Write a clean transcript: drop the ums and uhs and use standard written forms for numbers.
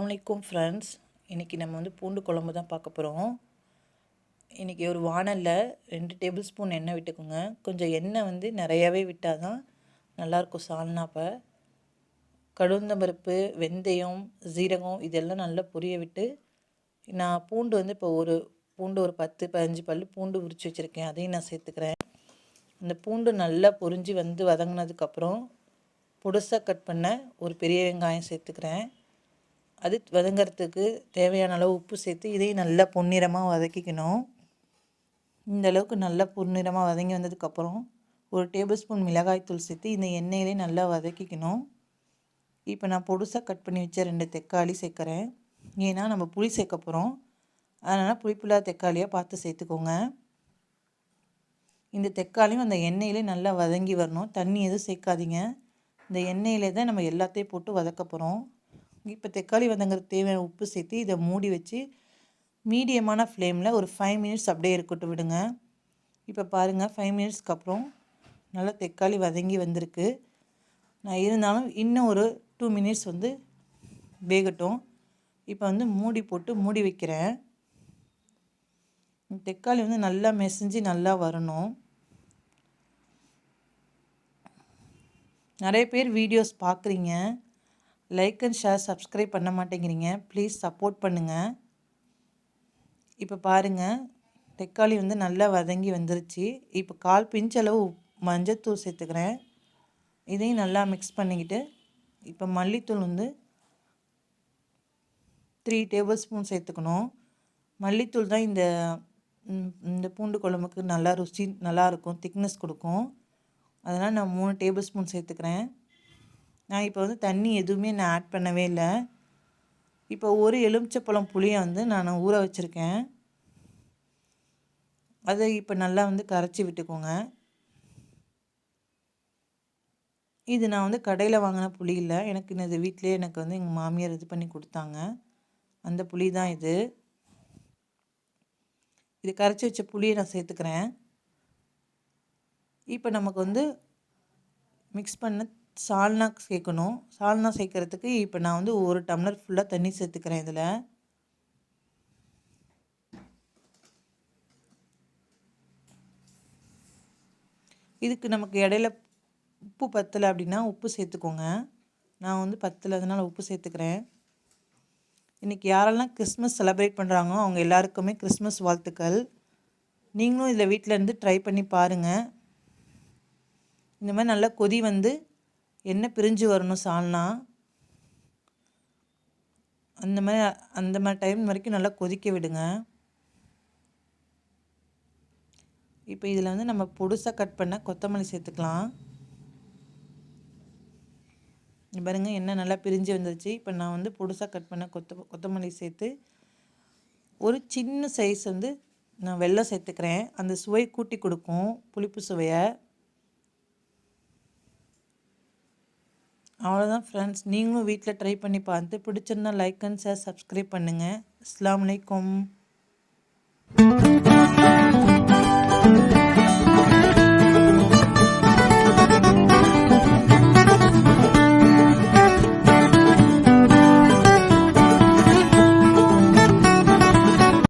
அலைக்கும் ஃப்ரெண்ட்ஸ். இன்றைக்கி நம்ம வந்து பூண்டு குழம்பு தான் பார்க்க போகிறோம். இன்றைக்கி ஒரு வானலில் 2 டேபிள் ஸ்பூன் எண்ணெய் விட்டுக்கோங்க. கொஞ்சம் எண்ணெய் வந்து நிறையாவே விட்டால் தான் நல்லாயிருக்கும் சால்னாப்போ. கடுந்தம்பருப்பு, வெந்தயம், சீரகம் இதெல்லாம் நல்லா பொரிய விட்டு, நான் பூண்டு வந்து இப்போ ஒரு 10-15 பல் பூண்டு உரித்து வச்சுருக்கேன். அதையும் நான் சேர்த்துக்கிறேன். இந்த பூண்டு நல்லா பொரிஞ்சு வந்து வதங்கினதுக்கப்புறம் பொடுசாக கட் பண்ண ஒரு பெரிய வெங்காயம் சேர்த்துக்கிறேன். அது வதங்கிறதுக்கு தேவையான அளவு உப்பு சேர்த்து இதையும் நல்லா பொன்னிறமாக வதக்கிக்கணும். இந்த அளவுக்கு நல்லா பொன்னிறமாக வதங்கி வந்ததுக்கப்புறம் ஒரு டேபிள் ஸ்பூன் மிளகாய்த்தூள் சேர்த்து இந்த எண்ணெயிலே நல்லா வதக்கிக்கணும். இப்போ நான் பொடுசாக கட் பண்ணி வச்ச 2 தக்காளி சேர்க்குறேன். ஏன்னா நம்ம புளி சேர்க்க போகிறோம். அதனால் புளிப்புள்ளா தக்காளியாக பார்த்து சேர்த்துக்கோங்க. இந்த தக்காளியும் அந்த எண்ணெயிலே நல்லா வதங்கி வரணும். தண்ணி எதுவும் சேர்க்காதீங்க. இந்த எண்ணெயிலே தான் நம்ம எல்லாத்தையும் போட்டு வதக்க போகிறோம். இப்போ தக்காளி வதங்கிறதுக்கு தேவையான உப்பு சேர்த்து இதை மூடி வச்சு மீடியமான ஃப்ளேமில் ஒரு 5 மினிட்ஸ் அப்படியே இருக்கட்டும் விடுங்க. இப்போ பாருங்கள், 5 மினிட்ஸ்க்கு அப்புறம் நல்லா தக்காளி வதங்கி வந்திருக்கு. நான் இருந்தாலும் இன்னும் ஒரு 2 மினிட்ஸ் வந்து வேகட்டும். இப்போ வந்து மூடி போட்டு மூடி வைக்கிறேன். தக்காளி வந்து நல்லா மெசிஞ்சு நல்லா வரணும். நிறைய பேர் வீடியோஸ் பார்க்குறீங்க, லைக் அண்ட் ஷேர் சப்ஸ்கிரைப் பண்ண மாட்டேங்கிறீங்க. ப்ளீஸ் சப்போர்ட் பண்ணுங்கள். இப்போ பாருங்கள், தக்காளி வந்து நல்லா வதங்கி வந்துருச்சு. இப்போ 1/4 பிஞ்ச் அளவு மஞ்சத்தூள் சேர்த்துக்கிறேன். இதையும் நல்லா மிக்ஸ் பண்ணிக்கிட்டு இப்போ மல்லித்தூள் வந்து 3 டேபிள் ஸ்பூன் சேர்த்துக்கணும். மல்லித்தூள் தான் இந்த பூண்டு குழம்புக்கு நல்லா ருசி நல்லாயிருக்கும், திக்னஸ் கொடுக்கும். அதனால் நான் 3 டேபிள் ஸ்பூன் சேர்த்துக்கிறேன். நான் இப்போ வந்து தண்ணி எதுவுமே நான் ஆட் பண்ணவே இல்லை. இப்போ ஒரு எலுமிச்சப்பழம் புளியை வந்து நான் ஊற வச்சுருக்கேன். அதை இப்போ நல்லா வந்து கரைச்சி விட்டுக்கோங்க. இது நான் வந்து கடையில் வாங்கின புளி இல்லை, எனக்கு இது வீட்டிலே எனக்கு வந்து எங்கள் மாமியார் இது பண்ணி கொடுத்தாங்க. அந்த புளி தான் இது. இது கரைச்சி வச்ச புளியை நான் சேர்த்துக்கிறேன். இப்போ நமக்கு வந்து மிக்ஸ் பண்ண சால்னா சேர்க்கணும். சால்னா சேர்க்குறதுக்கு இப்போ நான் வந்து 1 டம்ளர் ஃபுல்லாக தண்ணி சேர்த்துக்கிறேன். இதில் இதுக்கு நமக்கு இடையில உப்பு பத்தலை அப்படின்னா உப்பு சேர்த்துக்கோங்க. நான் வந்து பத்தலை, அதனால் உப்பு சேர்த்துக்கிறேன். இன்றைக்கி யாரெல்லாம் கிறிஸ்மஸ் செலிப்ரேட் பண்ணுறாங்களோ அவங்க எல்லாருக்குமே கிறிஸ்மஸ் வாழ்த்துக்கள். நீங்களும் இதில் வீட்டில் இருந்து ட்ரை பண்ணி பாருங்கள். இந்த மாதிரி நல்லா கொதி வந்து எண்ணெய் பிரிஞ்சு வரணும் சால்னா. அந்த மாதிரி டைம் வரைக்கும் நல்லா கொதிக்க விடுங்க. இப்போ இதில் வந்து நம்ம பொடுசாக கட் பண்ண கொத்தமல்லி சேர்த்துக்கலாம். பாருங்கள், எண்ணெய் நல்லா பிரிஞ்சு வந்துருச்சு. இப்போ நான் வந்து பொடுசாக கட் பண்ண கொத்தமல்லி சேர்த்து ஒரு சின்ன சைஸ் வந்து நான் வெல்லம் சேர்த்துக்கிறேன். அந்த சுவை கூட்டி கொடுக்கும், புளிப்பு சுவையை. அவ்வளோதான் ஃப்ரெண்ட்ஸ். நீங்களும் வீட்டில் ட்ரை பண்ணி பார்த்து பிடிச்சிருந்தா லைக் அண்ட் ஷேர் சப்ஸ்கிரைப் பண்ணுங்கள். அஸ்ஸலாமு அலைக்கும்.